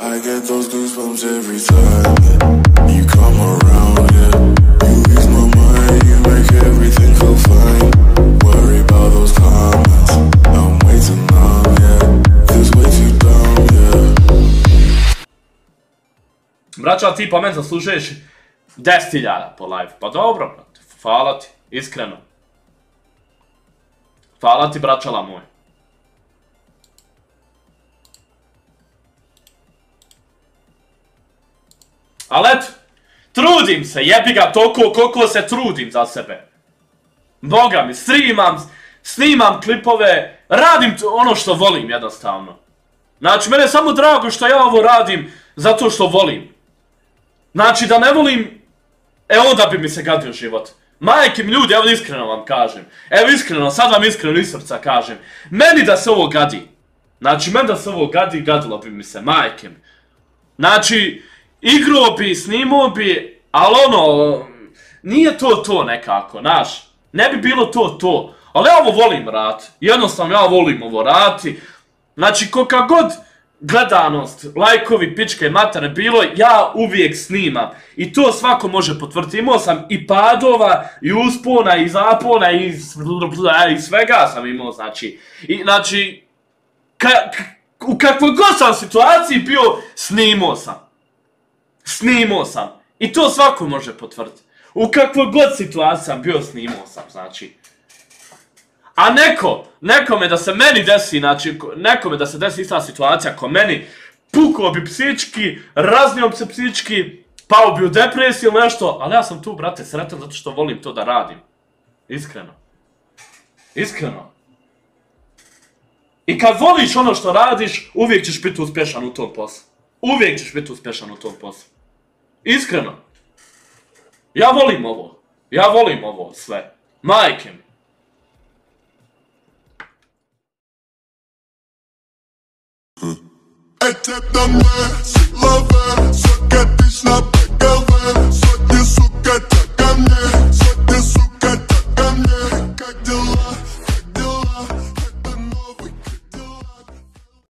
I get those goosebumps every time you come around, yeah. You ease my mind, you make everything feel fine. Worry about those comments, I'm way too numb, yeah. Cause way too dumb, yeah. Braća, ti pa meni zaslužuješ 10.000 po live. Pa dobro, brate, hvala ti, iskreno. Hvala ti, braćala moj. Ali eto, trudim se, jebi ga toliko koliko se trudim za sebe. Boga mi, snimam klipove, radim ono što volim jednostavno. Znači, mene je samo drago što ja ovo radim zato što volim. Znači, da ne volim, onda bi mi se gadio život. Majke mi ljudi, evo iskreno vam kažem. Evo iskreno, sad vam iskreno iz srca kažem. Meni da se ovo gadi. Znači, meni da se ovo gadi, gadilo bi mi se, majke mi. Znači, igrao bi, snimao bi, ali ono, nije to nekako, znaš. Ne bi bilo to. Ali ja ovo volim raditi. Jednostavno, ja volim ovo raditi. Znači, kolika god gledanost, lajkovi, pičke, matere bilo, ja uvijek snimam. I to svako može potvrditi. Imao sam i padova, i uspona, i zapona, i svega sam imao, znači. I, znači, u kakvoj god sam situaciji bio, snimao sam. I to svako može potvrditi. U kakvoj god situaciji sam bio, snimao sam, znači. A nekome da se meni desi, znači, nekome da se desi ista situacija ko meni, pukao bi psički, raznio bi se psički, pao bi u depresiju ili nešto, ali ja sam tu, brate, sretan zato što volim to da radim. Iskreno. I kad voliš ono što radiš, uvijek ćeš biti uspješan u tom poslu. Iskreno. Ja volim ovo sve. Majke mi. Elle tête d'un mec, love, ça quête,